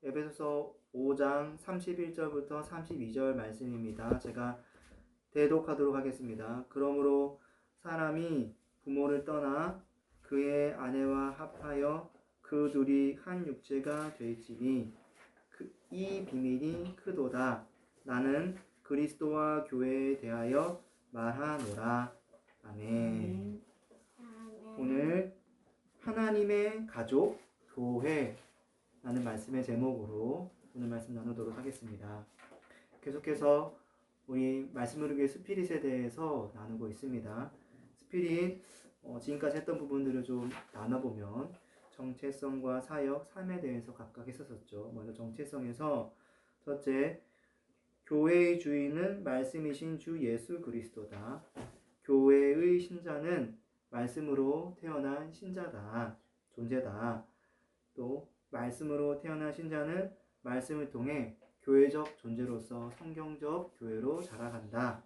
에베소서 5장 31절부터 32절 말씀입니다. 제가 대독하도록 하겠습니다. 그러므로 사람이 부모를 떠나 그의 아내와 합하여 그 둘이 한 육체가 될지니 이 비밀이 크도다. 나는 그리스도와 교회에 대하여 말하노라. 아멘. 오늘 하나님의 가족, 교회라는 말씀의 제목으로 오늘 말씀 나누도록 하겠습니다. 계속해서 우리 말씀을 위해 스피릿에 대해서 나누고 있습니다. 스피릿, 지금까지 했던 부분들을 좀 나눠보면 정체성과 사역, 삶에 대해서 각각 했었죠. 먼저 정체성에서 첫째, 교회의 주인은 말씀이신 주 예수 그리스도다. 교회의 신자는 말씀으로 태어난 신자다. 존재다. 또 말씀으로 태어난 신자는 말씀을 통해 교회적 존재로서 성경적 교회로 자라간다.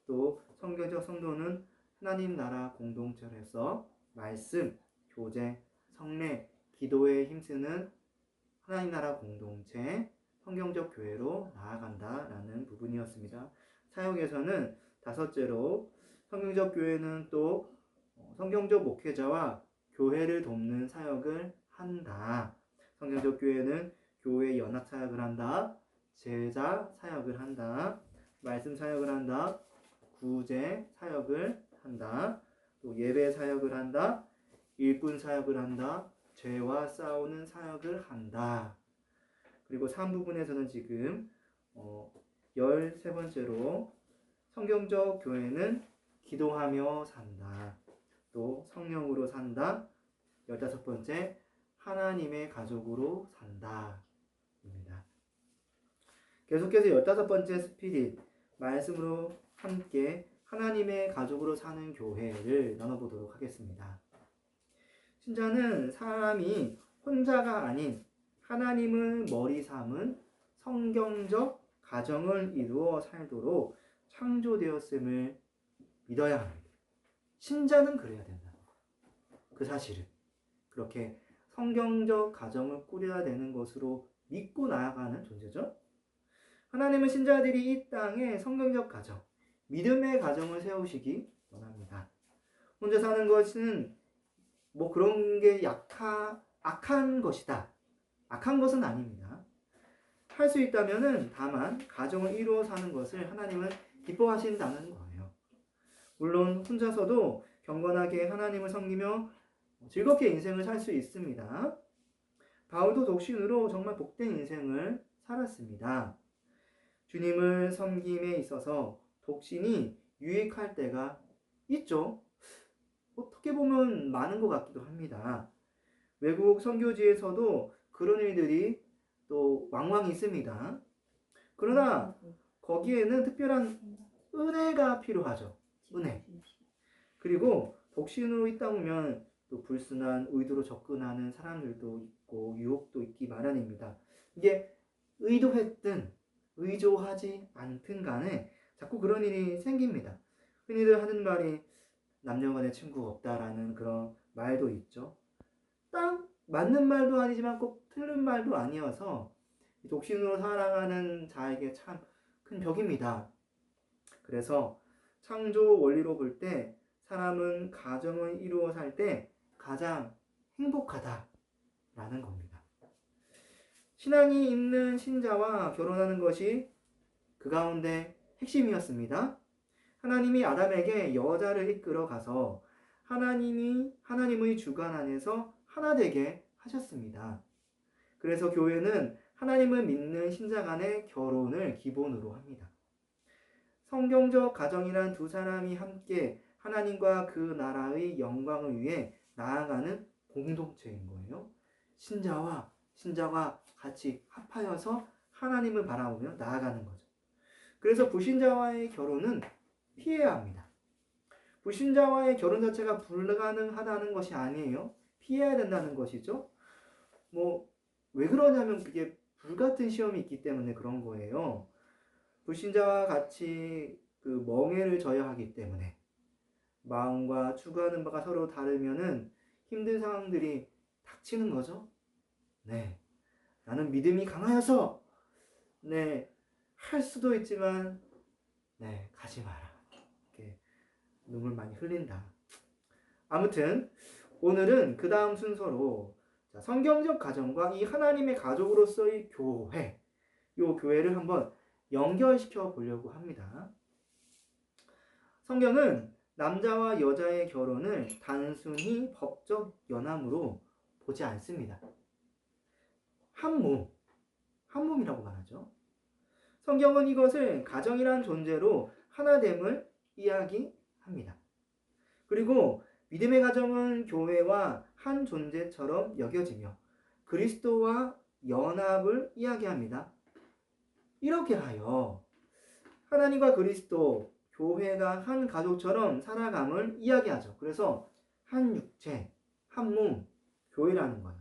또 성경적 성도는 하나님 나라 공동체에서 말씀, 교제, 성례, 기도에 힘쓰는 하나님 나라 공동체, 성경적 교회로 나아간다라는 부분이었습니다. 사역에서는 다섯째로 성경적 교회는 또 성경적 목회자와 교회를 돕는 사역을 한다. 성경적 교회는 교회 연합 사역을 한다. 제자 사역을 한다. 말씀 사역을 한다. 구제 사역을 한다. 또 예배 사역을 한다. 일꾼 사역을 한다. 죄와 싸우는 사역을 한다. 그리고 3부분에서는 지금 13번째로 성경적 교회는 기도하며 산다. 또 성령으로 산다. 15번째 하나님의 가족으로 산다. 입니다. 계속해서 15번째 스피릿, 말씀으로 함께 하나님의 가족으로 사는 교회를 나눠보도록 하겠습니다. 신자는 사람이 혼자가 아닌 하나님을 머리 삼은 성경적 가정을 이루어 살도록 창조되었음을 믿어야 합니다. 신자는 그래야 된다. 그 사실은 그렇게 성경적 가정을 꾸려야 되는 것으로 믿고 나아가는 존재죠. 하나님은 신자들이 이 땅에 성경적 가정, 믿음의 가정을 세우시기 원합니다. 혼자 사는 것은 뭐 그런 게 악한 것이다. 악한 것은 아닙니다. 할 수 있다면은 다만 가정을 이루어 사는 것을 하나님은 기뻐하신다는 거예요. 물론 혼자서도 경건하게 하나님을 섬기며 즐겁게 인생을 살 수 있습니다. 바울도 독신으로 정말 복된 인생을 살았습니다. 주님을 섬김에 있어서 독신이 유익할 때가 있죠. 어떻게 보면 많은 것 같기도 합니다. 외국 선교지에서도 그런 일들이 또 왕왕 있습니다. 그러나 거기에는 특별한 은혜가 필요하죠. 은혜. 그리고 독신으로 있다 보면 또 불순한 의도로 접근하는 사람들도 있고 유혹도 있기 마련입니다. 이게 의도했든 의도하지 않든 간에 자꾸 그런 일이 생깁니다. 흔히들 하는 말이 남녀간의 친구가 없다라는 그런 말도 있죠. 딱 맞는 말도 아니지만 꼭 틀린 말도 아니어서 독신으로 살아가는 자에게 참 큰 벽입니다. 그래서 창조 원리로 볼 때 사람은 가정을 이루어 살 때 가장 행복하다라는 겁니다. 신앙이 있는 신자와 결혼하는 것이 그 가운데 핵심이었습니다. 하나님이 아담에게 여자를 이끌어 가서 하나님의 주관 안에서 하나 되게 하셨습니다. 그래서 교회는 하나님을 믿는 신자 간의 결혼을 기본으로 합니다. 성경적 가정이란 두 사람이 함께 하나님과 그 나라의 영광을 위해 나아가는 공동체인 거예요. 신자와 같이 합하여서 하나님을 바라보며 나아가는 거죠. 그래서 불신자와의 결혼은 피해야 합니다. 불신자와의 결혼 자체가 불가능하다는 것이 아니에요. 피해야 된다는 것이죠. 왜 그러냐면 그게 불같은 시험이 있기 때문에 그런 거예요. 불신자와 같이 그 멍에를 져야 하기 때문에 마음과 추구하는 바가 서로 다르면은 힘든 상황들이 닥치는 거죠. 네. 나는 믿음이 강하여서 할 수도 있지만 가지 마라. 이렇게 눈물 많이 흘린다. 아무튼 오늘은 그 다음 순서로 성경적 가정과 이 하나님의 가족으로서의 교회, 이 교회를 한번 연결시켜 보려고 합니다. 성경은 남자와 여자의 결혼을 단순히 법적 연함으로 보지 않습니다. 한몸이라고 말하죠. 성경은 이것을 가정이란 존재로 하나됨을 이야기합니다. 그리고 믿음의 가정은 교회와 한 존재처럼 여겨지며 그리스도와 연합을 이야기합니다. 이렇게 하여 하나님과 그리스도, 교회가 한 가족처럼 살아감을 이야기하죠. 그래서 한 육체, 한 몸, 교회라는 거예요.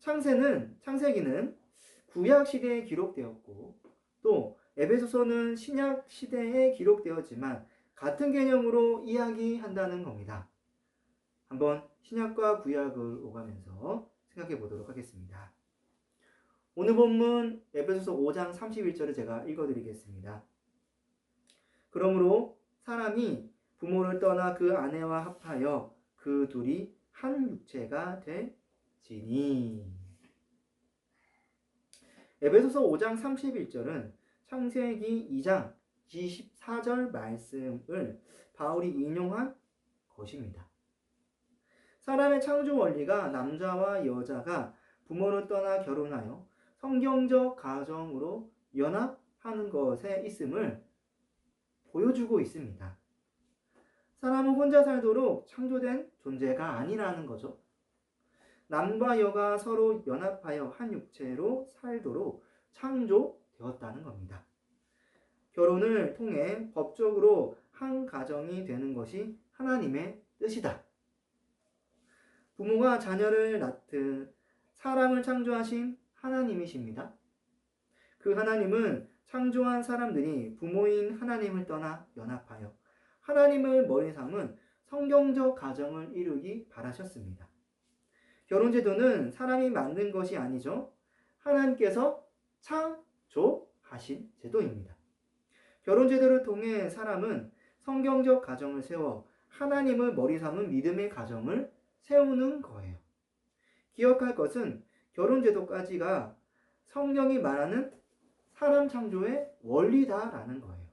창세기는 구약 시대에 기록되었고 또 에베소서는 신약 시대에 기록되었지만 같은 개념으로 이야기한다는 겁니다. 한번 신약과 구약을 오가면서 생각해 보도록 하겠습니다. 오늘 본문 에베소서 5장 31절을 제가 읽어드리겠습니다. 그러므로 사람이 부모를 떠나 그 아내와 합하여 그 둘이 한 육체가 되지니. 에베소서 5장 31절은 창세기 2장 24절 말씀을 바울이 인용한 것입니다. 사람의 창조 원리가 남자와 여자가 부모를 떠나 결혼하여 성경적 가정으로 연합하는 것에 있음을 보여주고 있습니다. 사람은 혼자 살도록 창조된 존재가 아니라는 거죠. 남과 여가 서로 연합하여 한 육체로 살도록 창조되었다는 겁니다. 결혼을 통해 법적으로 한 가정이 되는 것이 하나님의 뜻이다. 부모가 자녀를 낳듯 사람을 창조하신 하나님이십니다. 그 하나님은 창조한 사람들이 부모인 하나님을 떠나 연합하여 하나님을 머리 삼은 성경적 가정을 이루기 바라셨습니다. 결혼제도는 사람이 만든 것이 아니죠. 하나님께서 창조하신 제도입니다. 결혼제도를 통해 사람은 성경적 가정을 세워 하나님을 머리 삼은 믿음의 가정을 세우는 거예요. 기억할 것은 결혼제도까지가 성경이 말하는 사람 창조의 원리다라는 거예요.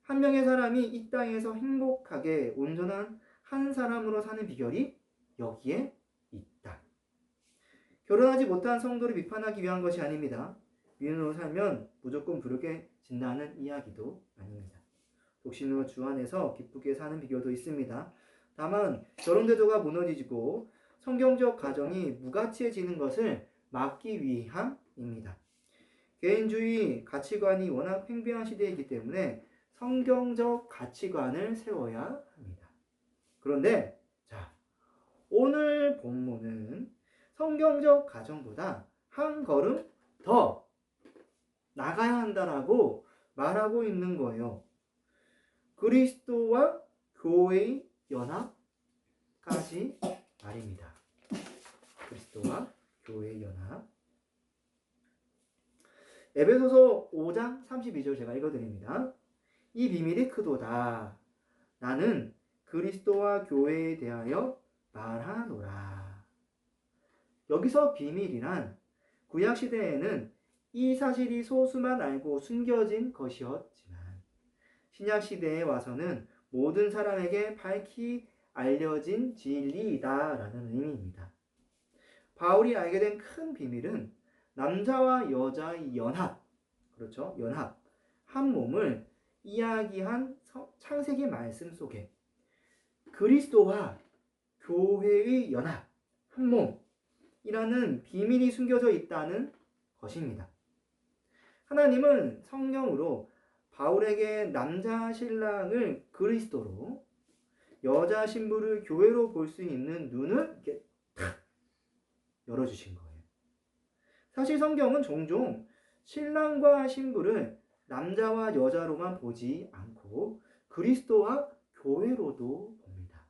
한 명의 사람이 이 땅에서 행복하게 온전한 한 사람으로 사는 비결이 여기에 있다. 결혼하지 못한 성도를 비판하기 위한 것이 아닙니다. 미혼으로 살면 무조건 부르게 진다는 이야기도 아닙니다. 독신으로 주 안에서 기쁘게 사는 비결도 있습니다. 다만 결혼제도가 무너지고 성경적 가정이 무가치해지는 것을 막기 위함입니다. 개인주의 가치관이 워낙 팽배한 시대이기 때문에 성경적 가치관을 세워야 합니다. 그런데 오늘 본문은 성경적 가정보다 한 걸음 더 나가야 한다라고 말하고 있는 거예요. 그리스도와 교회의 연합까지 말입니다. 그리스도와 교회의 연합. 에베소서 5장 32절 제가 읽어드립니다. 이 비밀이 크도다. 나는 그리스도와 교회에 대하여 말하노라. 여기서 비밀이란 구약시대에는 이 사실이 소수만 알고 숨겨진 것이었지만 신약시대에 와서는 모든 사람에게 밝히 알려진 진리이다라는 의미입니다. 바울이 알게 된 큰 비밀은 남자와 여자의 연합, 그렇죠? 연합, 한 몸을 이야기한 창세기 말씀 속에 그리스도와 교회의 연합, 한 몸이라는 비밀이 숨겨져 있다는 것입니다. 하나님은 성령으로 바울에게 남자 신랑을 그리스도로, 여자 신부를 교회로 볼 수 있는 눈을 이렇게 탁 열어주신 거예요. 사실 성경은 종종 신랑과 신부를 남자와 여자로만 보지 않고 그리스도와 교회로도 봅니다.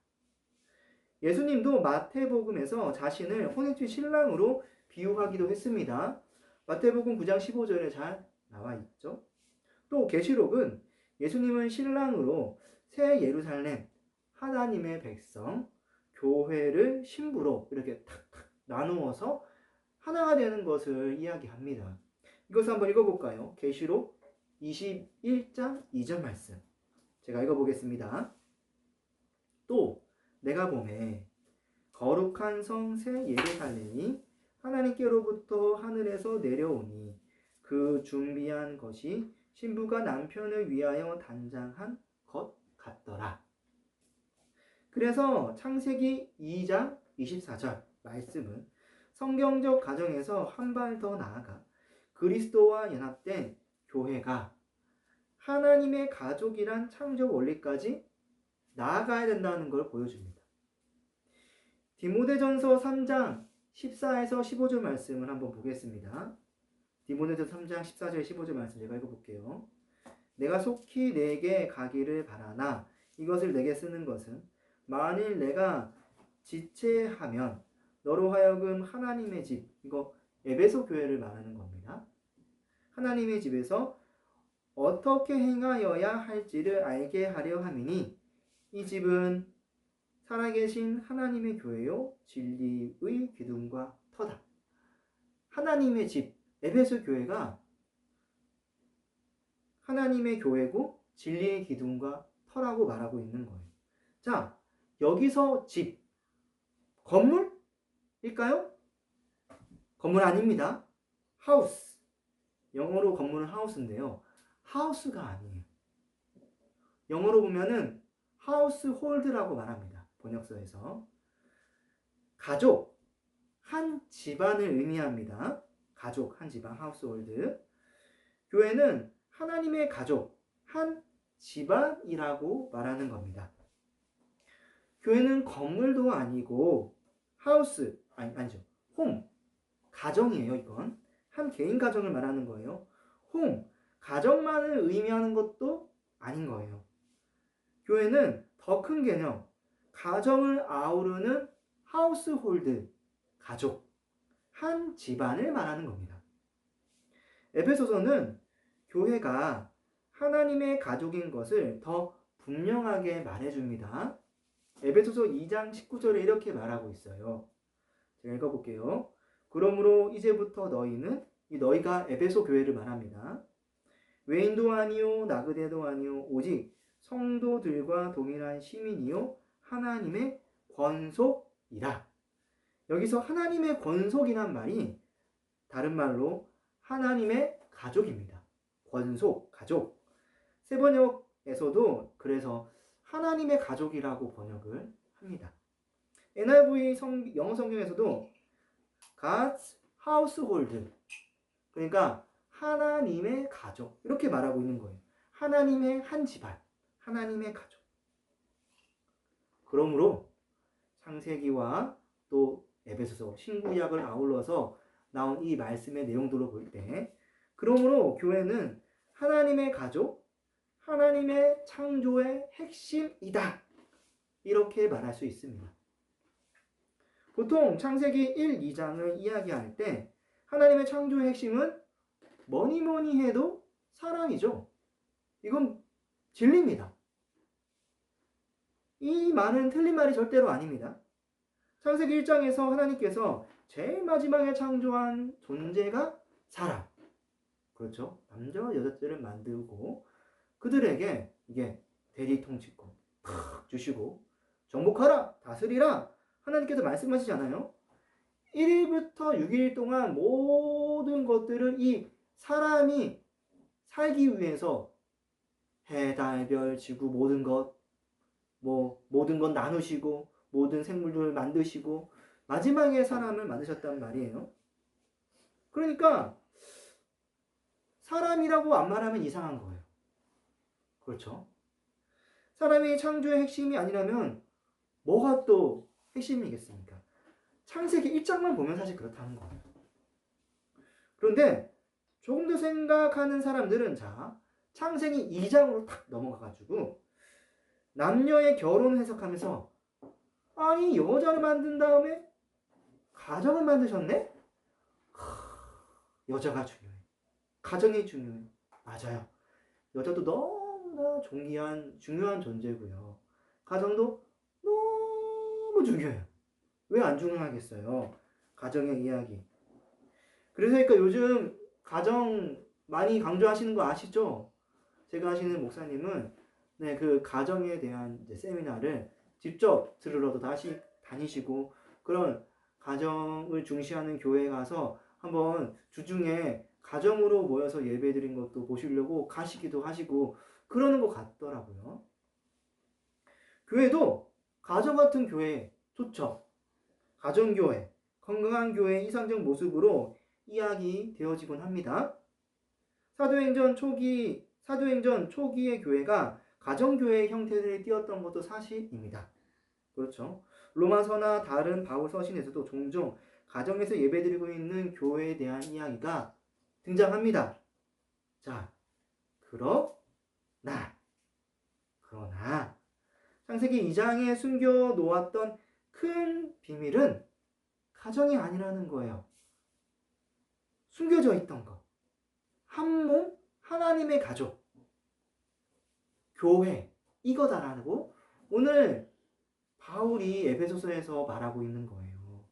예수님도 마태복음에서 자신을 혼인주의 신랑으로 비유하기도 했습니다. 마태복음 9장 15절에 잘 나와 있죠. 또 계시록은 예수님은 신랑으로 새 예루살렘, 하나님의 백성, 교회를 신부로 이렇게 탁탁 나누어서 하나가 되는 것을 이야기합니다. 이것을 한번 읽어볼까요? 계시록 21장 2절 말씀. 제가 읽어보겠습니다. 또 내가 보매 거룩한 성 새 예루살렘이 하나님께로부터 하늘에서 내려오니 그 준비한 것이 신부가 남편을 위하여 단장한 것 같더라. 그래서 창세기 2장 24절 말씀은 성경적 가정에서 한 발 더 나아가 그리스도와 연합된 교회가 하나님의 가족이란 창조 원리까지 나아가야 된다는 걸 보여줍니다. 디모데전서 3장 14에서 15절 말씀을 한번 보겠습니다. 디모데전서 3장 14절 15절 말씀 제가 읽어볼게요. 내가 속히 내게 가기를 바라나 이것을 내게 쓰는 것은 만일 내가 지체하면 너로 하여금 하나님의 집, 이거 에베소 교회를 말하는 겁니다. 하나님의 집에서 어떻게 행하여야 할지를 알게 하려 함이니 이 집은 살아계신 하나님의 교회요 진리의 기둥과 터다. 하나님의 집, 에베소 교회가 하나님의 교회고 진리의 기둥과 터라고 말하고 있는 거예요. 자, 여기서 집, 건물일까요? 건물 아닙니다. 하우스. 영어로 건물은 하우스인데요. 하우스가 아니에요. 영어로 보면은 하우스 홀드라고 말합니다. 번역서에서. 가족, 한 집안을 의미합니다. 가족, 한 집안, 하우스 홀드. 교회는 하나님의 가족, 한 집안이라고 말하는 겁니다. 교회는 건물도 아니고 하우스, 아니죠. 홈, 가정이에요. 이건 한 개인 가정을 말하는 거예요. 홈, 가정만을 의미하는 것도 아닌 거예요. 교회는 더 큰 개념, 가정을 아우르는 하우스홀드, 가족, 한 집안을 말하는 겁니다. 에베소서는 교회가 하나님의 가족인 것을 더 분명하게 말해줍니다. 에베소서 2장 19절에 이렇게 말하고 있어요. 제가 읽어볼게요. 그러므로 이제부터 너희는, 이 너희가 에베소 교회를 말합니다. 외인도 아니요 나그네도 아니요 오직 성도들과 동일한 시민이요 하나님의 권속이라. 여기서 하나님의 권속이란 말이 다른 말로 하나님의 가족입니다. 권속, 가족. 세번역에서도 그래서 하나님의 가족이라고 번역을 합니다. NIV 영어 성경에서도 God's household, 그러니까 하나님의 가족 이렇게 말하고 있는 거예요. 하나님의 한 집안, 하나님의 가족. 그러므로 창세기와 또 에베소서, 신구약을 아울러서 나온 이 말씀의 내용들로 볼 때, 그러므로 교회는 하나님의 가족, 하나님의 창조의 핵심이다. 이렇게 말할 수 있습니다. 보통 창세기 1, 2장을 이야기할 때 하나님의 창조의 핵심은 뭐니 해도 사랑이죠. 이건 진리입니다. 이 말은 틀린 말이 절대로 아닙니다. 창세기 1장에서 하나님께서 제일 마지막에 창조한 존재가 사람. 그렇죠. 남자와 여자들을 만들고 그들에게 이게 대리 통치권 탁 주시고 정복하라, 다스리라 하나님께서 말씀하시잖아요. 1일부터 6일 동안 모든 것들을 이 사람이 살기 위해서 해, 달, 별, 지구 모든 것, 모든 것 나누시고 모든 생물들을 만드시고 마지막에 사람을 만드셨단 말이에요. 그러니까 사람이라고 안 말하면 이상한 거예요. 그렇죠? 사람이 창조의 핵심이 아니라면 뭐가 또 핵심이겠습니까? 창세기 1장만 보면 사실 그렇다는 거예요. 그런데 조금 더 생각하는 사람들은 자, 창세기 2장으로 탁 넘어가가지고 남녀의 결혼을 해석하면서 아니 여자를 만든 다음에 가정을 만드셨네? 여자가 중요해. 가정이 중요해. 맞아요. 여자도 너무나 중요한 존재고요. 가정도 너무 중요해요. 왜 안 중요하겠어요? 가정의 이야기. 그래서 그러니까 요즘 가정 많이 강조하시는 거 아시죠? 제가 하시는 목사님은 네, 그 가정에 대한 이제 세미나를 직접 들으러도 다시 다니시고 그런 가정을 중시하는 교회에 가서 한번 주중에 가정으로 모여서 예배 드린 것도 보시려고 가시기도 하시고 그러는 것 같더라고요. 교회도 가정 같은 교회 좋죠. 가정교회, 건강한 교회의 이상적 모습으로 이야기되어지곤 합니다. 사도행전 초기의 교회가 가정교회의 형태를 띠었던 것도 사실입니다. 그렇죠. 로마서나 다른 바울 서신에서도 종종 가정에서 예배드리고 있는 교회에 대한 이야기가 등장합니다. 자, 그러나 창세기 2장에 숨겨 놓았던 큰 비밀은 가정이 아니라는 거예요. 숨겨져 있던 거. 한 몸, 하나님의 가족, 교회, 이거다라고 오늘 바울이 에베소서에서 말하고 있는 거예요.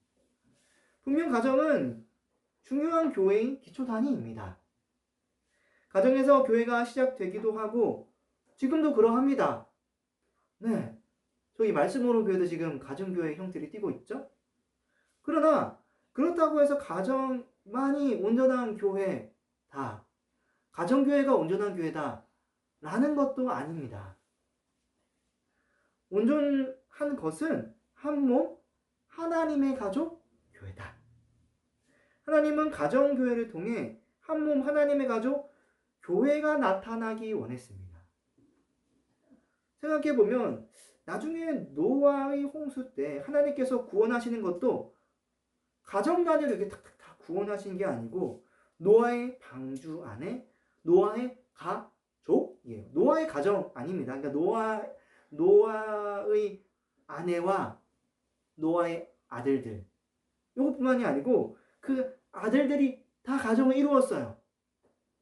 분명 가정은 중요한 교회의 기초단위입니다. 가정에서 교회가 시작되기도 하고 지금도 그러합니다. 네, 저희 말씀으로 교회도 지금 가정교회 형태를 띠고 있죠. 그러나 그렇다고 해서 가정만이 온전한 교회다, 가정교회가 온전한 교회다 라는 것도 아닙니다. 온전한 것은 한 몸, 하나님의 가족, 교회다. 하나님은 가정교회를 통해 한 몸, 하나님의 가족, 교회가 나타나기 원했습니다. 생각해보면 나중에 노아의 홍수 때 하나님께서 구원하시는 것도 가정 단위로 이렇게 탁탁탁 구원하신 게 아니고 노아의 방주 안에 노아의 가족이에요. 노아의 가정 아닙니다. 그러니까 노아의 아내와 노아의 아들들, 이것뿐만이 아니고 그 아들들이 다 가정을 이루었어요.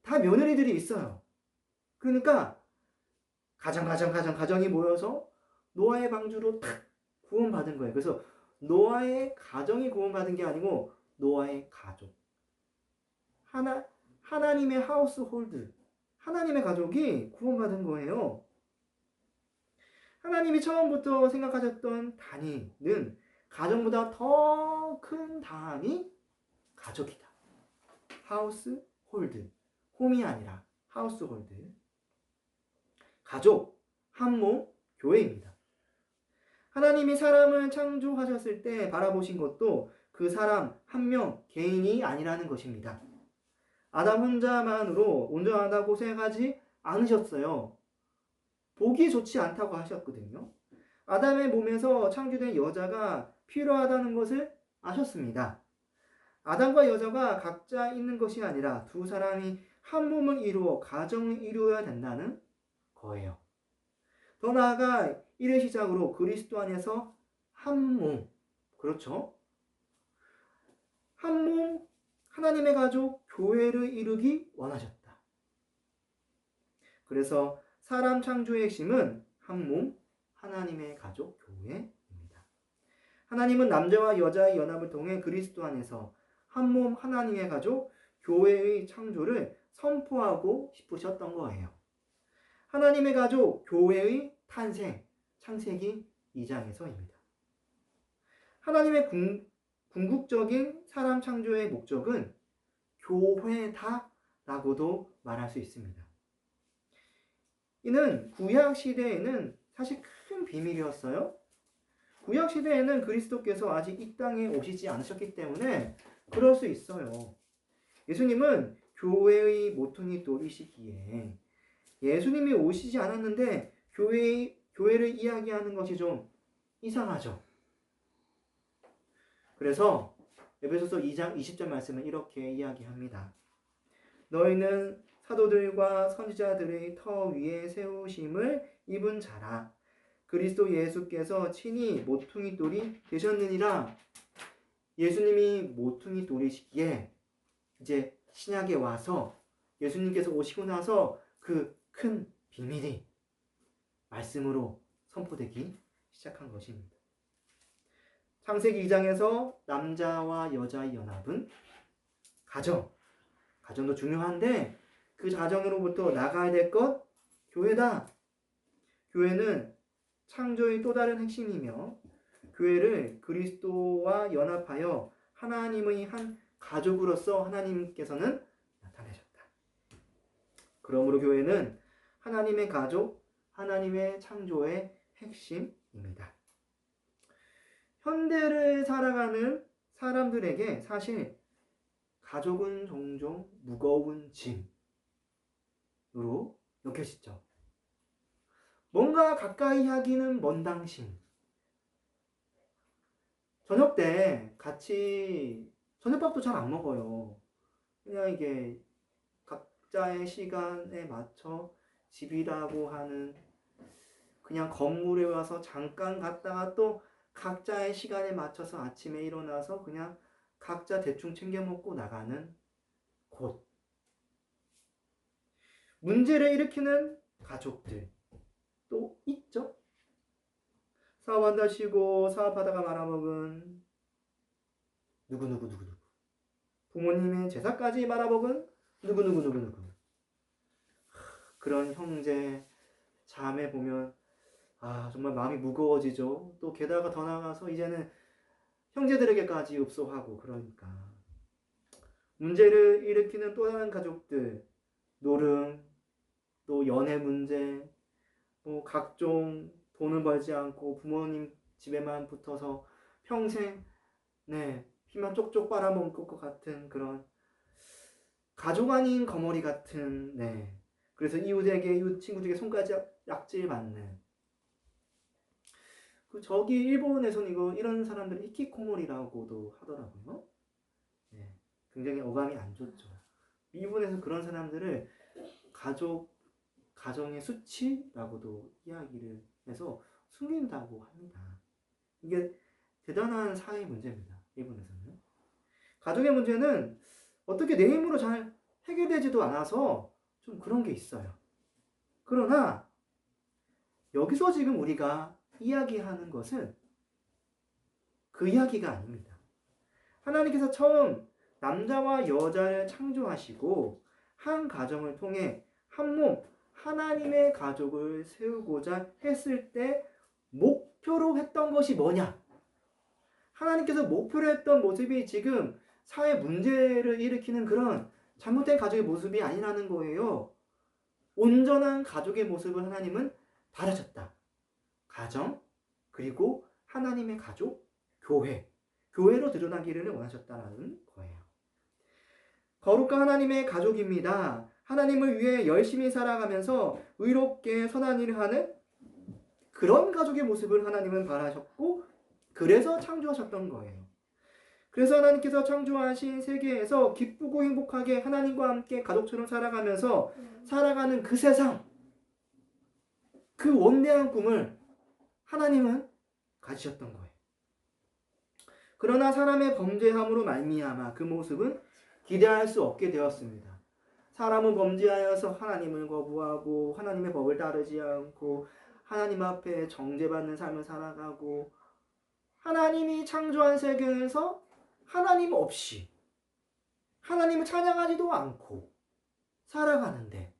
다 며느리들이 있어요. 그러니까 가정이 모여서 노아의 방주로 탁 구원받은 거예요. 그래서 노아의 가정이 구원받은 게 아니고 노아의 가족, 하나님의 하우스홀드, 하나님의 가족이 구원받은 거예요. 하나님이 처음부터 생각하셨던 단위는 가정보다 더 큰 단위, 가족이다. 하우스홀드, 홈이 아니라 하우스홀드, 가족, 한몸, 교회입니다. 하나님이 사람을 창조하셨을 때 바라보신 것도 그 사람 한 명 개인이 아니라는 것입니다. 아담 혼자만으로 온전하다고 생각하지 않으셨어요. 보기 좋지 않다고 하셨거든요. 아담의 몸에서 창조된 여자가 필요하다는 것을 아셨습니다. 아담과 여자가 각자 있는 것이 아니라 두 사람이 한 몸을 이루어 가정을 이루어야 된다는 거예요. 더 나아가 이를 시작으로 그리스도 안에서 한 몸, 그렇죠? 한 몸, 하나님의 가족, 교회를 이루기 원하셨다. 그래서 사람 창조의 핵심은 한 몸, 하나님의 가족, 교회입니다. 하나님은 남자와 여자의 연합을 통해 그리스도 안에서 한 몸, 하나님의 가족, 교회의 창조를 선포하고 싶으셨던 거예요. 하나님의 가족, 교회의 탄생, 창세기 2장에서입니다. 하나님의 궁극적인 사람 창조의 목적은 교회다라고도 말할 수 있습니다. 이는 구약 시대에는 사실 큰 비밀이었어요. 구약 시대에는 그리스도께서 아직 이 땅에 오시지 않으셨기 때문에 그럴 수 있어요. 예수님은 교회의 모퉁이 돌이시기에 예수님이 오시지 않았는데 교회를 이야기하는 것이 좀 이상하죠. 그래서 에베소서 2장 20절 말씀은 이렇게 이야기합니다. 너희는 사도들과 선지자들의 터 위에 세우심을 입은 자라. 그리스도 예수께서 친히 모퉁이 돌이 되셨느니라. 예수님이 모퉁이 돌이시기에 이제 신약에 와서 예수님께서 오시고 나서 그 큰 비밀이 말씀으로 선포되기 시작한 것입니다. 창세기 2장에서 남자와 여자의 연합은 가정도 중요한데 그 가정으로부터 나가야 될 것 교회다. 교회는 창조의 또 다른 핵심이며 교회를 그리스도와 연합하여 하나님의 한 가족으로서 하나님께서는 나타내셨다. 그러므로 교회는 하나님의 가족, 하나님의 창조의 핵심입니다. 현대를 살아가는 사람들에게 사실 가족은 종종 무거운 짐으로 여겨지죠. 뭔가 가까이 하기는 먼 당신. 저녁 때 같이 저녁밥도 잘 안 먹어요. 그냥 이게 각자의 시간에 맞춰 집이라고 하는 그냥 건물에 와서 잠깐 갔다가 또 각자의 시간에 맞춰서 아침에 일어나서 그냥 각자 대충 챙겨 먹고 나가는 곳. 문제를 일으키는 가족들 또 있죠. 사업한다 쉬고 사업하다가 말아먹은 누구 부모님의 제사까지 말아먹은 누구 그런 형제 자매 보면 정말 마음이 무거워지죠. 또 게다가 더 나아가서 이제는 형제들에게까지 읍소하고 그러니까 문제를 일으키는 또 다른 가족들 노름 또 연애 문제 뭐 각종 돈을 벌지 않고 부모님 집에만 붙어서 평생 피만 쪽쪽 빨아먹을 것 같은 그런 가족 아닌 거머리 같은 그래서 이웃에게 이웃 친구들에게 손까지 약질 맞는 저기 일본에서는 이런 사람들 히키코모리라고도 하더라고요. 굉장히 어감이 안 좋죠. 일본에서 그런 사람들을 가정의 수치라고도 이야기를 해서 숨긴다고 합니다. 이게 대단한 사회 문제입니다. 일본에서는. 가족의 문제는 어떻게 내 힘으로 잘 해결되지도 않아서 좀 그런 게 있어요. 그러나 여기서 지금 우리가 이야기하는 것은 그 이야기가 아닙니다. 하나님께서 처음 남자와 여자를 창조하시고 한 가정을 통해 한 몸 하나님의 가족을 세우고자 했을 때 목표로 했던 것이 뭐냐? 하나님께서 목표로 했던 모습이 지금 사회 문제를 일으키는 그런 잘못된 가족의 모습이 아니라는 거예요. 온전한 가족의 모습을 하나님은 바라셨다. 가정, 그리고 하나님의 가족, 교회로 드러나기를 원하셨다는 거예요. 거룩한 하나님의 가족입니다. 하나님을 위해 열심히 살아가면서 의롭게 선한 일을 하는 그런 가족의 모습을 하나님은 바라셨고 그래서 창조하셨던 거예요. 그래서 하나님께서 창조하신 세계에서 기쁘고 행복하게 하나님과 함께 가족처럼 살아가면서 살아가는 그 세상, 그 원대한 꿈을 하나님은 가지셨던 거예요. 그러나 사람의 범죄함으로 말미암아 그 모습은 기대할 수 없게 되었습니다. 사람은 범죄하여서 하나님을 거부하고 하나님의 법을 따르지 않고 하나님 앞에 정죄받는 삶을 살아가고 하나님이 창조한 세계에서 하나님 없이 하나님을 찬양하지도 않고 살아가는데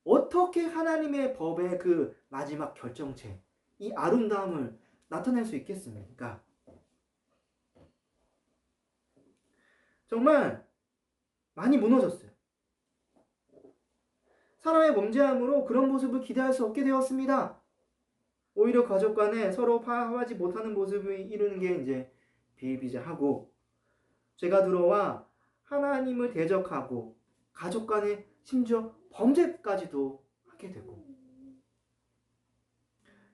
어떻게 하나님의 법의 그 마지막 결정체, 이 아름다움을 나타낼 수 있겠습니까? 정말 많이 무너졌어요. 사람의 범죄함으로 그런 모습을 기대할 수 없게 되었습니다. 오히려 가족 간에 서로 화합하지 못하는 모습을 이루는 게 이제 비일비재하고 죄가 들어와 하나님을 대적하고 가족 간에 심지어 범죄까지도 하게 되고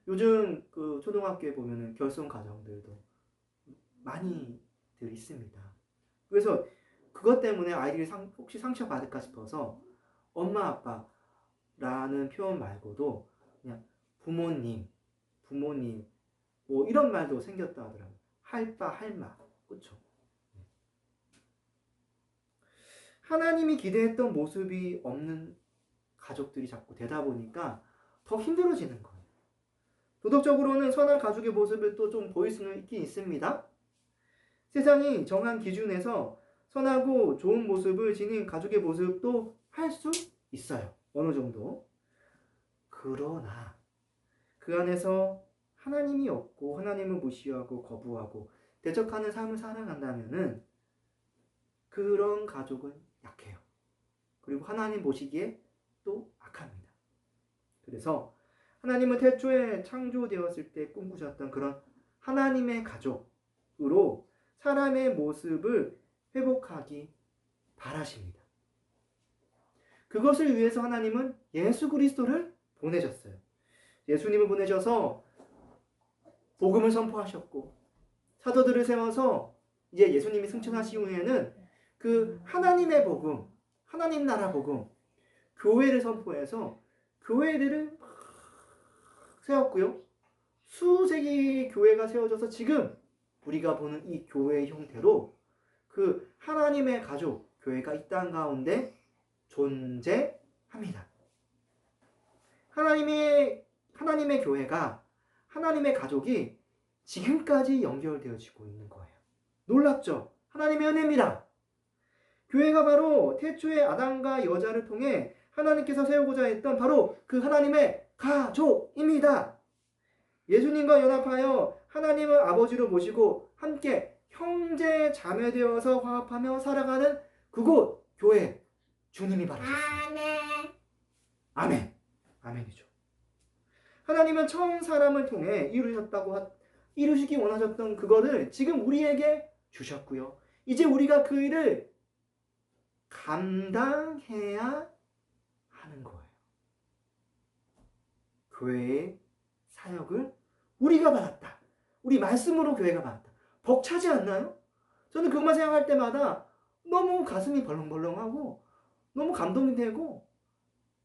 요즘 그 초등학교에 보면은 결손 가정들도 많이들 있습니다. 그래서 그것 때문에 아이들이 혹시 상처받을까 싶어서 엄마 아빠라는 표현 말고도 그냥 부모님 뭐 이런 말도 생겼다 하더라고요. 할바, 할마. 그렇죠? 하나님이 기대했던 모습이 없는 가족들이 자꾸 되다 보니까 더 힘들어지는 거예요. 도덕적으로는 선한 가족의 모습을 또 좀 보일 수는 있긴 있습니다. 세상이 정한 기준에서 선하고 좋은 모습을 지닌 가족의 모습도 할 수 있어요. 어느 정도. 그러나 그 안에서 하나님이 없고 하나님을 무시하고 거부하고 대적하는 삶을 살아간다면은 그런 가족은 약해요. 그리고 하나님 보시기에 또 악합니다. 그래서 하나님은 태초에 창조되었을 때 꿈꾸셨던 그런 하나님의 가족으로 사람의 모습을 회복하기 바라십니다. 그것을 위해서 하나님은 예수 그리스도를 보내셨어요. 예수님을 보내셔서 복음을 선포하셨고 사도들을 세워서 이제 예수님이 승천하신 후에는 그 하나님의 복음, 하나님 나라 복음, 교회를 선포해서 교회들을 세웠고요. 수세기 교회가 세워져서 지금 우리가 보는 이 교회의 형태로 그 하나님의 가족, 교회가 이 땅 가운데 존재합니다. 하나님의 교회가, 하나님의 가족이 지금까지 연결되어지고 있는 거예요. 놀랍죠? 하나님의 은혜입니다. 교회가 바로 태초에 아담과 여자를 통해 하나님께서 세우고자 했던 바로 그 하나님의 가족입니다. 예수님과 연합하여 하나님을 아버지로 모시고 함께 형제 자매 되어서 화합하며 살아가는 그곳 교회 주님이 바라셨습니다. 아멘. 아멘이죠. 하나님은 처음 사람을 통해 이루시기 원하셨던 그거를 지금 우리에게 주셨고요. 이제 우리가 그 일을 감당해야 하는 거예요. 교회의 사역을 우리가 받았다. 우리 말씀으로 교회가 받았다. 벅차지 않나요? 저는 그것만 생각할 때마다 너무 가슴이 벌렁벌렁하고 너무 감동이 되고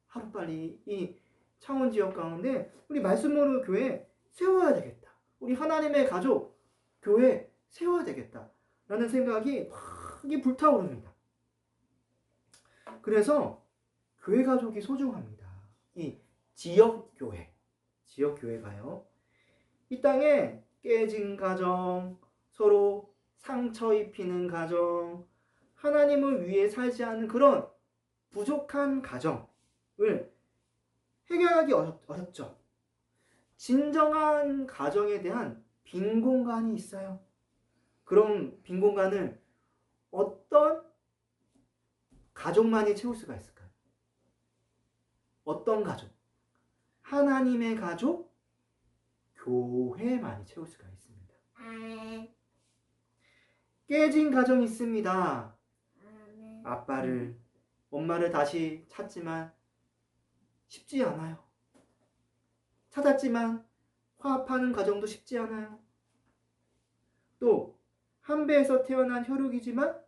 하루빨리 이 창원 지역 가운데 우리 말씀으로 교회 세워야 되겠다. 우리 하나님의 가족 교회 세워야 되겠다. 라는 생각이 막 불타오릅니다. 그래서 교회 가족이 소중합니다. 이 지역교회가요. 이 땅에 깨진 가정, 서로 상처 입히는 가정, 하나님을 위해 살지 않는 그런 부족한 가정을 해결하기 어렵죠. 진정한 가정에 대한 빈 공간이 있어요. 그럼 빈 공간을 어떤 가족만이 채울 수가 있을까요? 어떤 가족? 하나님의 가족, 교회만이 채울 수가 있습니다. 깨진 가정이 있습니다. 아빠를, 엄마를 다시 찾지만 쉽지 않아요. 찾았지만 화합하는 과정도 쉽지 않아요. 또 한 배에서 태어난 혈육이지만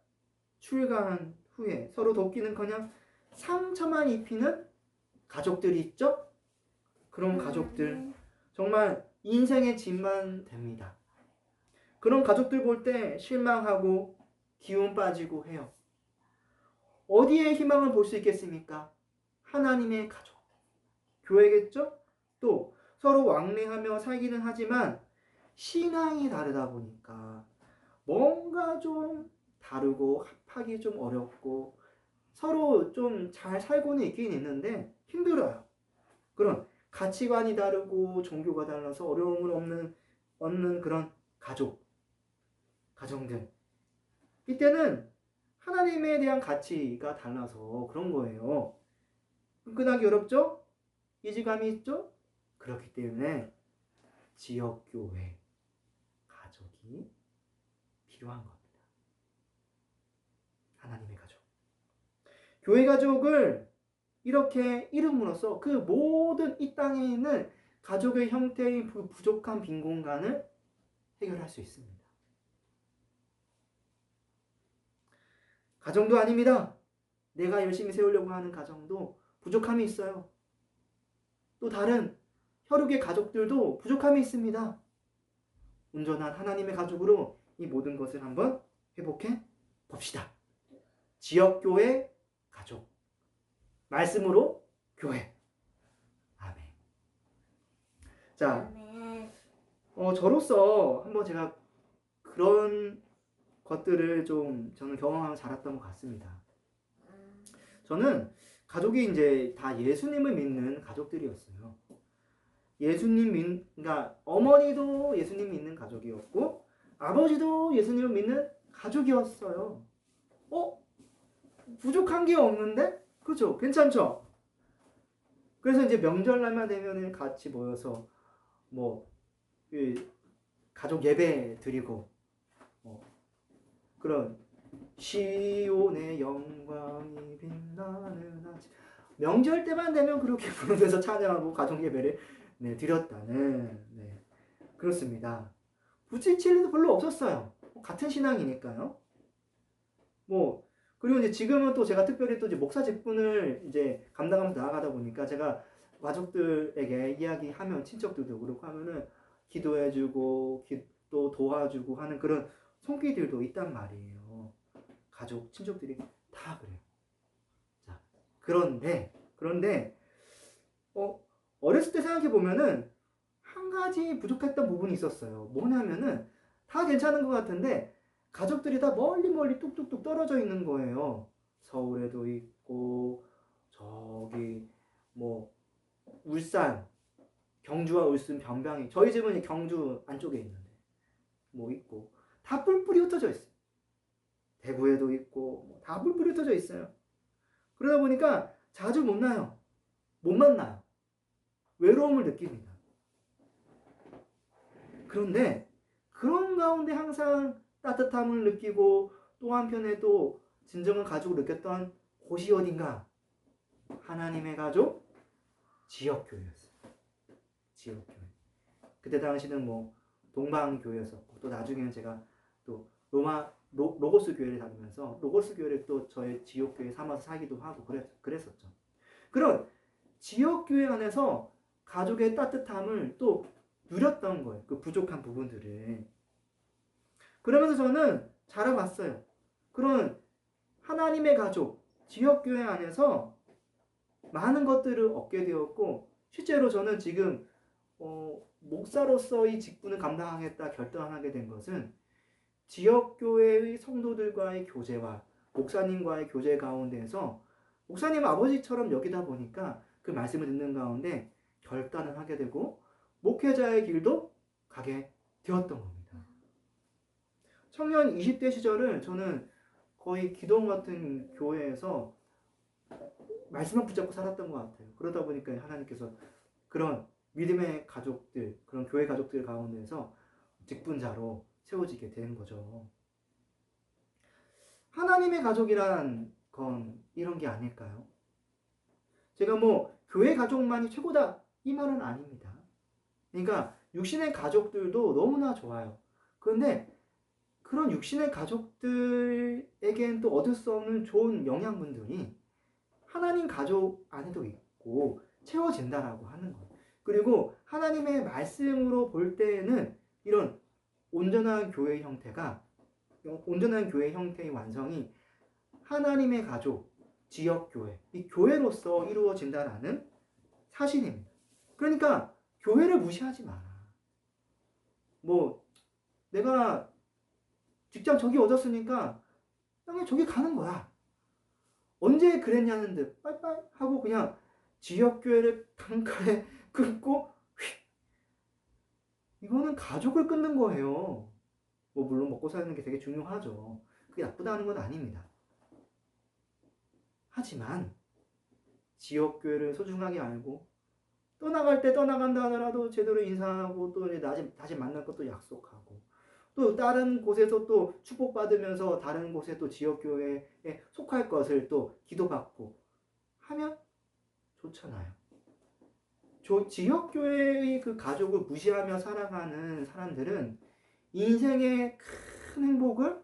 출가한 후에 서로 돕기는커녕 상처만 입히는 가족들이 있죠. 그런 가족들 정말 인생의 짐만 됩니다. 그런 가족들 볼 때 실망하고 기운 빠지고 해요. 어디에 희망을 볼 수 있겠습니까? 하나님의 가족, 교회겠죠? 또 서로 왕래하며 살기는 하지만 신앙이 다르다 보니까 뭔가 좀 다르고 합하기 좀 어렵고 서로 좀 잘 살고는 있긴 있는데 힘들어요. 그런 가치관이 다르고 종교가 달라서 어려움을 얻는 그런 가정들. 이때는 하나님에 대한 가치가 달라서 그런 거예요. 끈끈하기 어렵죠? 이지감이 있죠? 그렇기 때문에 지역교회, 가족이 필요한 겁니다. 하나님의 가족. 교회 가족을 이렇게 이름으로써 그 모든 이 땅에 있는 가족의 형태의 부족한 빈 공간을 해결할 수 있습니다. 가정도 아닙니다. 내가 열심히 세우려고 하는 가정도 부족함이 있어요. 또 다른 혈육의 가족들도 부족함이 있습니다. 온전한 하나님의 가족으로 이 모든 것을 한번 회복해 봅시다. 지역교회 가족, 말씀으로 교회. 아멘. 자, 저로서 한번 제가 그런 것들을 좀 저는 경험하며 자랐던 것 같습니다. 저는 가족이 이제 다 예수님을 믿는 가족들이었어요. 그러니까 어머니도 예수님 믿는 가족이었고 아버지도 예수님을 믿는 가족이었어요. 부족한 게 없는데? 그렇죠? 괜찮죠? 그래서 이제 명절날만 되면 같이 모여서 뭐 가족 예배 드리고 그런 시온의 영광이 빛나는 아침 명절 때만 되면 그렇게 부르면서 찬양하고 가족 예배를 드렸다는 그렇습니다. 부딪힐 일도 별로 없었어요. 같은 신앙이니까요. 그리고 이제 지금은 또 제가 특별히 또 이제 목사 직분을 이제 감당하면서 나아가다 보니까 제가 가족들에게 이야기하면 친척들도 그렇고 하면은 기도해주고 또 도와주고 하는 그런 손길들도 있단 말이에요. 가족, 친척들이 다 그래요. 자, 그런데 어렸을 때 생각해 보면은 한 가지 부족했던 부분이 있었어요. 뭐냐면은 다 괜찮은 것 같은데 가족들이 다 멀리 뚝뚝뚝 떨어져 있는 거예요. 서울에도 있고 저기 울산, 경주와 울산 변방이 저희 집은 경주 안쪽에 있는데 있고 다 뿔뿔이 흩어져 있어요. 대구에도 있고 다 뿔뿔이 흩어져 있어요. 그러다 보니까 자주 못 만나요. 외로움을 느낍니다. 그런데 그런 가운데 항상 따뜻함을 느끼고 또 한편에 또 진정한 가족을 느꼈던 곳이 어딘가? 하나님의 가족 지역교회였어요. 지역교회. 그때 당시는 동방교회였었고 또 나중에는 제가 또 로고스 교회를 다니면서 로고스 교회를 또 저의 지역교회 삼아서 살기도 하고 그랬었죠. 그런 지역교회 안에서 가족의 따뜻함을 또 누렸던 거예요. 그 부족한 부분들을. 그러면서 저는 자라봤어요. 그런 하나님의 가족, 지역교회 안에서 많은 것들을 얻게 되었고 실제로 저는 지금 목사로서의 직분을 감당하겠다 결단하게 된 것은 지역교회의 성도들과의 교제와 목사님과의 교제 가운데에서 목사님 아버지처럼 여기다 보니까 그 말씀을 듣는 가운데 결단을 하게 되고 목회자의 길도 가게 되었던 겁니다. 청년 20대 시절을 저는 거의 기도원 같은 교회에서 말씀만 붙잡고 살았던 것 같아요. 그러다 보니까 하나님께서 그런 믿음의 가족들, 그런 교회 가족들 가운데서 직분자로 세워지게 된 거죠. 하나님의 가족이란 건 이런 게 아닐까요? 제가 교회 가족만이 최고다 이 말은 아닙니다. 그러니까 육신의 가족들도 너무나 좋아요. 그런데 그런 육신의 가족들에겐 또 얻을 수 없는 좋은 영양분들이 하나님 가족 안에도 있고 채워진다라고 하는 거예요. 그리고 하나님의 말씀으로 볼 때에는 이런 온전한 교회 형태의 완성이 하나님의 가족, 지역교회, 이 교회로서 이루어진다라는 사실입니다. 그러니까 교회를 무시하지 마라. 내가 직장 저기 얻었으니까 그냥 저기 가는 거야. 언제 그랬냐는 듯 빠이빠이 하고 그냥 지역교회를 단칼에 끊고 휙. 이거는 가족을 끊는 거예요. 물론 먹고 사는 게 되게 중요하죠. 그게 나쁘다는 건 아닙니다. 하지만 지역교회를 소중하게 알고 떠나갈 때 떠나간다 하더라도 제대로 인사하고 또 다시 만날 것도 약속하고 또 다른 곳에서 또 축복받으면서 다른 곳에 또 지역교회에 속할 것을 또 기도받고 하면 좋잖아요. 지역교회의 그 가족을 무시하며 살아가는 사람들은 인생의 큰 행복을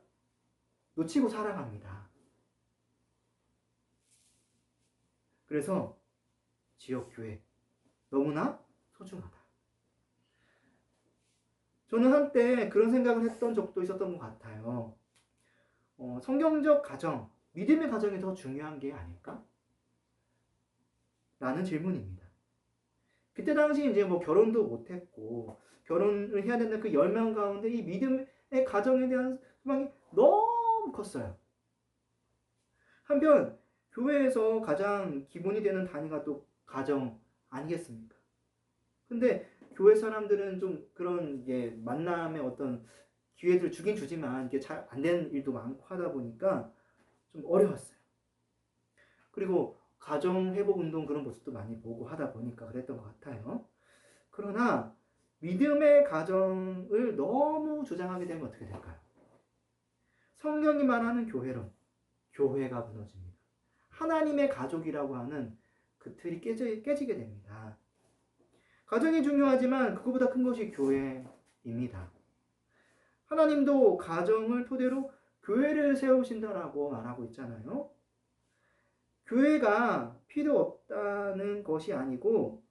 놓치고 살아갑니다. 그래서 지역교회 너무나 소중하다. 저는 한때 그런 생각을 했던 적도 있었던 것 같아요. 성경적 가정, 믿음의 가정이 더 중요한 게 아닐까? 라는 질문입니다. 그때 당시 이제 뭐 결혼도 못했고, 결혼을 해야 된다는 그 열망 가운데 이 믿음의 가정에 대한 소망이 너무 컸어요. 한편, 교회에서 가장 기본이 되는 단위가 또 가정 아니겠습니까? 근데 교회 사람들은 좀 그런 만남의 어떤 기회들을 주긴 주지만 이게 잘 안 되는 일도 많고 하다 보니까 좀 어려웠어요. 그리고 가정 회복 운동 그런 모습도 많이 보고 하다 보니까 그랬던 것 같아요. 그러나 믿음의 가정을 너무 주장하게 되면 어떻게 될까요? 성경이 말하는 교회론, 교회가 무너집니다. 하나님의 가족이라고 하는 그 틀이 깨지게 됩니다. 가정이 중요하지만 그거보다 큰 것이 교회입니다. 하나님도 가정을 토대로 교회를 세우신다라고 말하고 있잖아요. 교회가 필요 없다는 것이 아니고,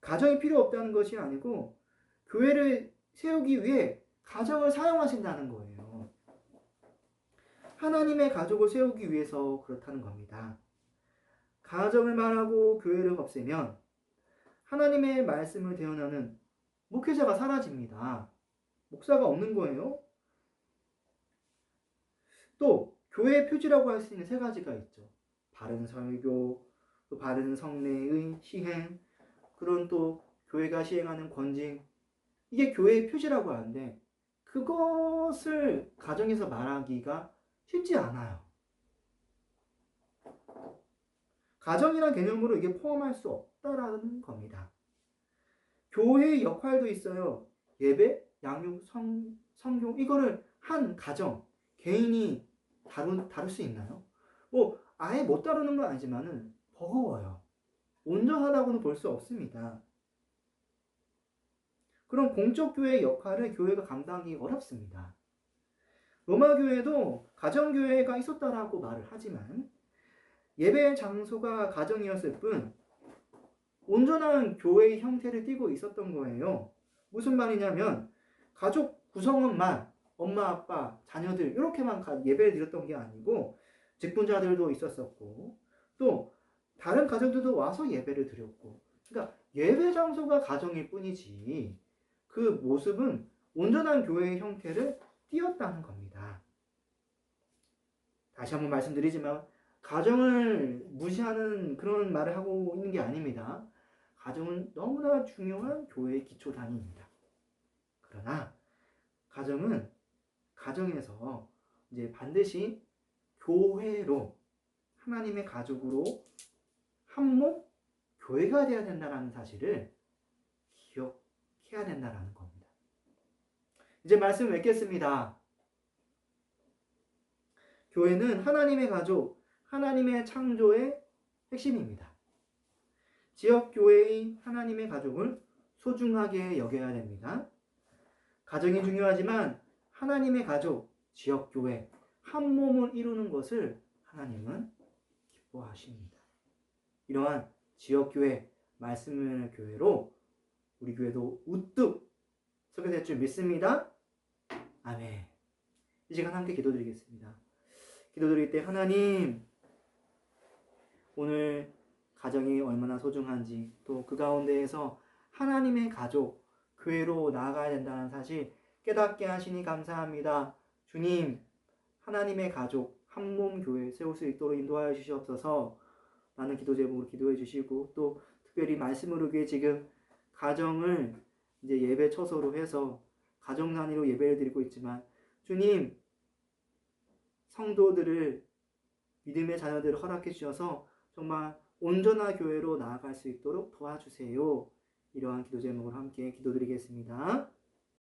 가정이 필요 없다는 것이 아니고, 교회를 세우기 위해 가정을 사용하신다는 거예요. 하나님의 가족을 세우기 위해서 그렇다는 겁니다. 가정을 말하고 교회를 없애면 하나님의 말씀을 대언하는 목회자가 사라집니다. 목사가 없는 거예요. 또 교회의 표지라고 할 수 있는 세 가지가 있죠. 바른 설교, 또 바른 성례의 시행, 그런 또 교회가 시행하는 권징, 이게 교회의 표지라고 하는데 그것을 가정에서 말하기가 쉽지 않아요. 가정이란 개념으로 이게 포함할 수 없다라는 겁니다. 교회의 역할도 있어요. 예배, 양육, 성경, 이거를 한 가정, 개인이 다룰 수 있나요? 아예 못 다루는 건 아니지만은 버거워요. 온전하다고는 볼 수 없습니다. 그런 공적 교회의 역할을 교회가 감당하기 어렵습니다. 로마 교회도 가정교회가 있었다라고 말을 하지만 예배 장소가 가정이었을 뿐 온전한 교회의 형태를 띠고 있었던 거예요. 무슨 말이냐면 가족 구성원만, 엄마, 아빠, 자녀들 이렇게만 예배를 드렸던 게 아니고 직분자들도 있었었고 또 다른 가정들도 와서 예배를 드렸고, 그러니까 예배 장소가 가정일 뿐이지 그 모습은 온전한 교회의 형태를 띄었다는 겁니다. 다시 한번 말씀드리지만 가정을 무시하는 그런 말을 하고 있는 게 아닙니다. 가정은 너무나 중요한 교회의 기초 단위입니다. 그러나 가정은 가정에서 이제 반드시 교회로, 하나님의 가족으로 한몸 교회가 되어야 된다는 사실을 기억해야 된다는 겁니다. 이제 말씀 맺겠습니다. 교회는 하나님의 가족, 하나님의 창조의 핵심입니다. 지역교회의 하나님의 가족을 소중하게 여겨야 됩니다. 가정이 중요하지만 하나님의 가족, 지역교회, 한 몸을 이루는 것을 하나님은 기뻐하십니다. 이러한 지역교회, 말씀의 교회로 우리 교회도 우뚝 서게 될 줄 믿습니다. 아멘. 이 시간 함께 기도드리겠습니다. 기도드릴 때 하나님, 오늘 가정이 얼마나 소중한지, 또 그 가운데에서 하나님의 가족, 교회로 나아가야 된다는 사실 깨닫게 하시니 감사합니다. 주님, 하나님의 가족, 한몸 교회 세울 수 있도록 인도하여 주시옵소서. 라는 기도 제목으로 기도해 주시고, 또 특별히 말씀으로 위해 지금 가정을 이제 예배 처소로 해서 가정 단위로 예배를 드리고 있지만, 주님, 성도들을, 믿음의 자녀들을 허락해 주셔서 정말 온전한 교회로 나아갈 수 있도록 도와주세요. 이러한 기도 제목을 함께 기도드리겠습니다.